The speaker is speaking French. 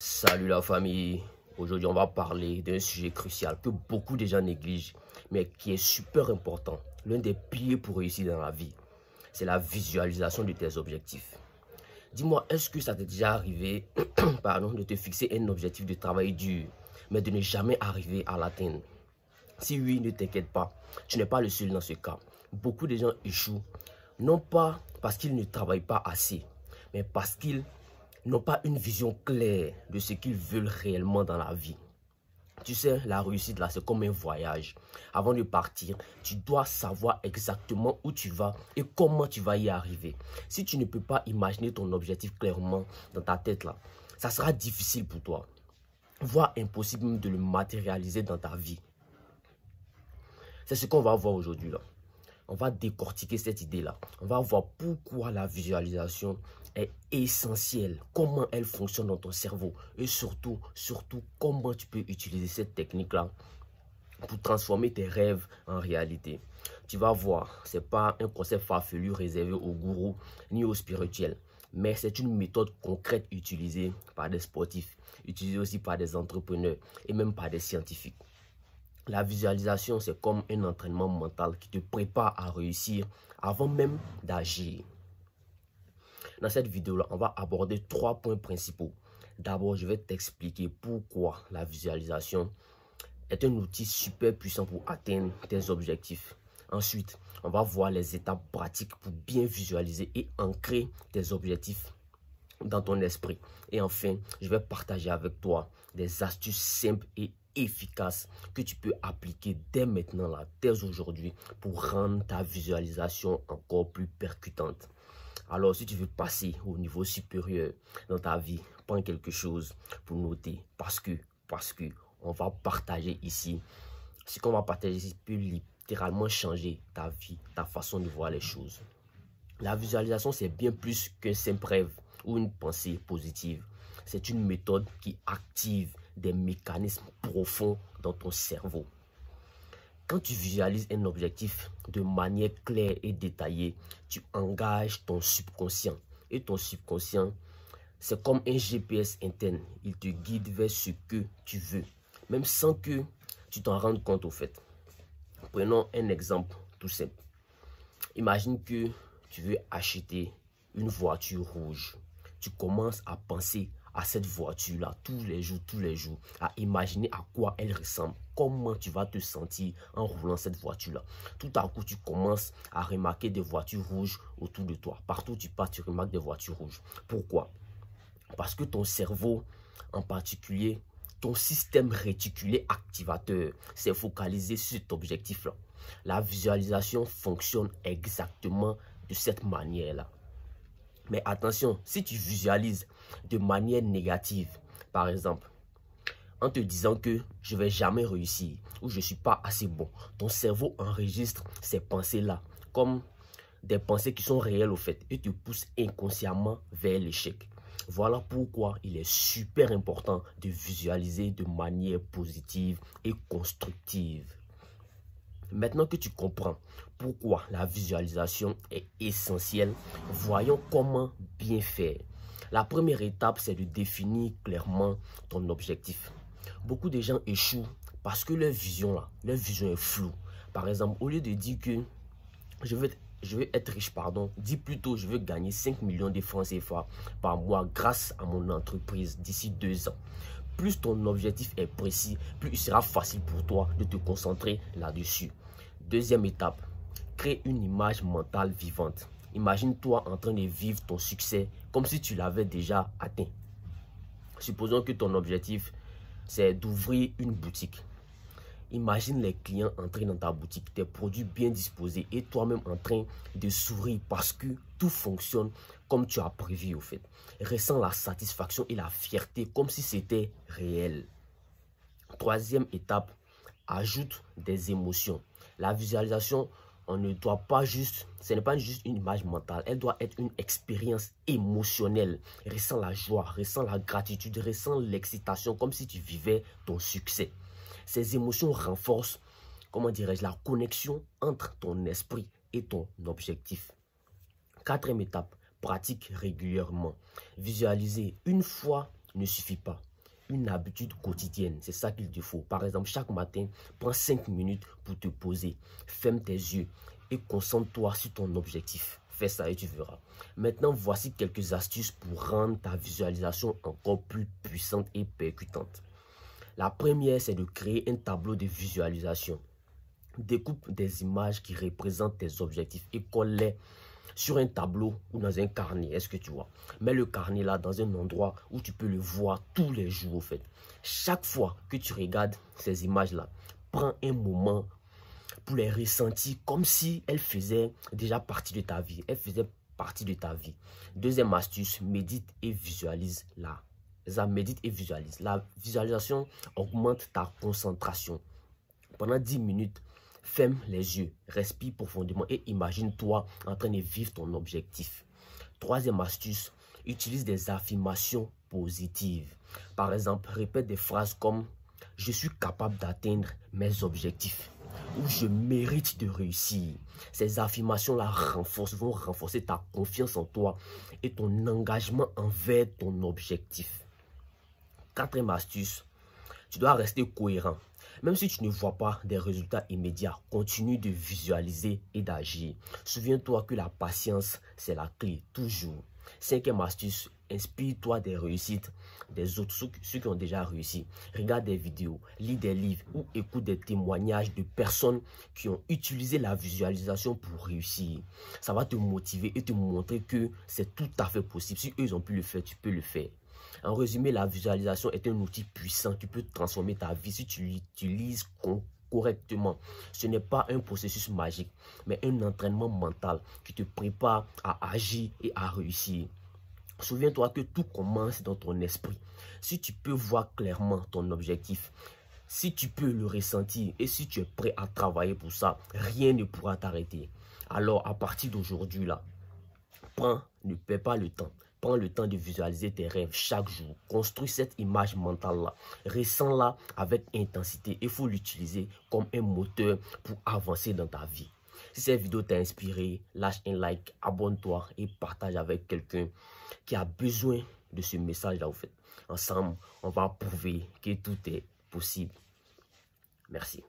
Salut la famille, aujourd'hui on va parler d'un sujet crucial que beaucoup de gens négligent mais qui est super important. L'un des piliers pour réussir dans la vie, c'est la visualisation de tes objectifs. Dis-moi, est-ce que ça t'est déjà arrivé pardon, de te fixer un objectif de travail dur mais de ne jamais arriver à l'atteindre? Si oui, ne t'inquiète pas, tu n'es pas le seul dans ce cas. Beaucoup de gens échouent, non pas parce qu'ils ne travaillent pas assez, mais parce qu'ils n'ont pas une vision claire de ce qu'ils veulent réellement dans la vie. Tu sais, la réussite là, c'est comme un voyage. Avant de partir, tu dois savoir exactement où tu vas et comment tu vas y arriver. Si tu ne peux pas imaginer ton objectif clairement dans ta tête là, ça sera difficile pour toi, voire impossible même de le matérialiser dans ta vie. C'est ce qu'on va voir aujourd'hui là. On va décortiquer cette idée-là. On va voir pourquoi la visualisation est essentielle, comment elle fonctionne dans ton cerveau et surtout, comment tu peux utiliser cette technique-là pour transformer tes rêves en réalité. Tu vas voir, ce n'est pas un concept farfelu réservé aux gourous ni aux spirituels, mais c'est une méthode concrète utilisée par des sportifs, utilisée aussi par des entrepreneurs et même par des scientifiques. La visualisation, c'est comme un entraînement mental qui te prépare à réussir avant même d'agir. Dans cette vidéo-là, on va aborder 3 points principaux. D'abord, je vais t'expliquer pourquoi la visualisation est un outil super puissant pour atteindre tes objectifs. Ensuite, on va voir les étapes pratiques pour bien visualiser et ancrer tes objectifs dans ton esprit. Et enfin, je vais partager avec toi des astuces simples et efficaces que tu peux appliquer dès maintenant, là, dès aujourd'hui, pour rendre ta visualisation encore plus percutante. Alors, si tu veux passer au niveau supérieur dans ta vie, prends quelque chose pour noter, parce que on va partager ici. Ce qu'on va partager ici peut littéralement changer ta vie, ta façon de voir les choses. La visualisation, c'est bien plus qu'un simple rêve ou une pensée positive. C'est une méthode qui active des mécanismes profonds dans ton cerveau. Quand tu visualises un objectif de manière claire et détaillée, tu engages ton subconscient. Et ton subconscient, c'est comme un GPS interne. Il te guide vers ce que tu veux, même sans que tu t'en rendes compte au fait. Prenons un exemple tout simple. Imagine que tu veux acheter une voiture rouge. Tu commences à penser à cette voiture-là tous les jours, à imaginer à quoi elle ressemble, comment tu vas te sentir en roulant cette voiture-là. Tout à coup, tu commences à remarquer des voitures rouges autour de toi. Partout où tu passes, tu remarques des voitures rouges. Pourquoi? Parce que ton cerveau, en particulier, ton système réticulé activateur s'est focalisé sur cet objectif-là. La visualisation fonctionne exactement de cette manière-là. Mais attention, si tu visualises de manière négative, par exemple, en te disant que je ne vais jamais réussir ou je ne suis pas assez bon, ton cerveau enregistre ces pensées-là comme des pensées qui sont réelles au fait et te pousse inconsciemment vers l'échec. Voilà pourquoi il est super important de visualiser de manière positive et constructive. Maintenant que tu comprends pourquoi la visualisation est essentielle, voyons comment bien faire. La première étape, c'est de définir clairement ton objectif. Beaucoup de gens échouent parce que leur vision est floue. Par exemple, au lieu de dire que je veux être riche, dis plutôt je veux gagner 5 millions de francs CFA par mois grâce à mon entreprise d'ici 2 ans. Plus ton objectif est précis, plus il sera facile pour toi de te concentrer là-dessus. Deuxième étape, crée une image mentale vivante. Imagine-toi en train de vivre ton succès comme si tu l'avais déjà atteint. Supposons que ton objectif, c'est d'ouvrir une boutique. Imagine les clients entrer dans ta boutique, tes produits bien disposés et toi-même en train de sourire parce que tout fonctionne comme tu as prévu au fait. Ressens la satisfaction et la fierté comme si c'était réel. Troisième étape, ajoute des émotions. La visualisation, ce n'est pas juste une image mentale, elle doit être une expérience émotionnelle. Ressens la joie, ressens la gratitude, ressens l'excitation comme si tu vivais ton succès. Ces émotions renforcent, la connexion entre ton esprit et ton objectif. Quatrième étape, pratique régulièrement. Visualiser une fois ne suffit pas. une habitude quotidienne. C'est ça qu'il te faut. Par exemple, chaque matin, prends 5 minutes pour te poser. Ferme tes yeux et concentre-toi sur ton objectif. Fais ça et tu verras. Maintenant, voici quelques astuces pour rendre ta visualisation encore plus puissante et percutante. La première, c'est de créer un tableau de visualisation. Découpe des images qui représentent tes objectifs et colle-les sur un tableau ou dans un carnet. Est-ce que tu vois? Mets le carnet là dans un endroit où tu peux le voir tous les jours au fait. Chaque fois que tu regardes ces images là, prends un moment pour les ressentir comme si elles faisaient déjà partie de ta vie. Elles faisaient partie de ta vie. Deuxième astuce, médite et visualise là. Médite et visualise. La visualisation augmente ta concentration. Pendant 10 minutes, ferme les yeux, respire profondément et imagine-toi en train de vivre ton objectif. Troisième astuce, utilise des affirmations positives. Par exemple, répète des phrases comme « Je suis capable d'atteindre mes objectifs » ou « Je mérite de réussir ». Ces affirmations-là vont renforcer ta confiance en toi et ton engagement envers ton objectif. Quatrième astuce, tu dois rester cohérent. Même si tu ne vois pas des résultats immédiats, continue de visualiser et d'agir. Souviens-toi que la patience, c'est la clé, toujours. Cinquième astuce, inspire-toi des réussites des autres, ceux qui ont déjà réussi. Regarde des vidéos, lis des livres ou écoute des témoignages de personnes qui ont utilisé la visualisation pour réussir. Ça va te motiver et te montrer que c'est tout à fait possible. Si eux ils ont pu le faire, tu peux le faire. En résumé, la visualisation est un outil puissant qui peut transformer ta vie si tu l'utilises correctement. Ce n'est pas un processus magique, mais un entraînement mental qui te prépare à agir et à réussir. Souviens-toi que tout commence dans ton esprit. Si tu peux voir clairement ton objectif, si tu peux le ressentir et si tu es prêt à travailler pour ça, rien ne pourra t'arrêter. Alors, à partir d'aujourd'hui, là, ne perds pas le temps. Prends le temps de visualiser tes rêves chaque jour. Construis cette image mentale-là. Ressens-la avec intensité. Il faut l'utiliser comme un moteur pour avancer dans ta vie. Si cette vidéo t'a inspiré, lâche un like, abonne-toi et partage avec quelqu'un qui a besoin de ce message-là. Ensemble, on va prouver que tout est possible. Merci.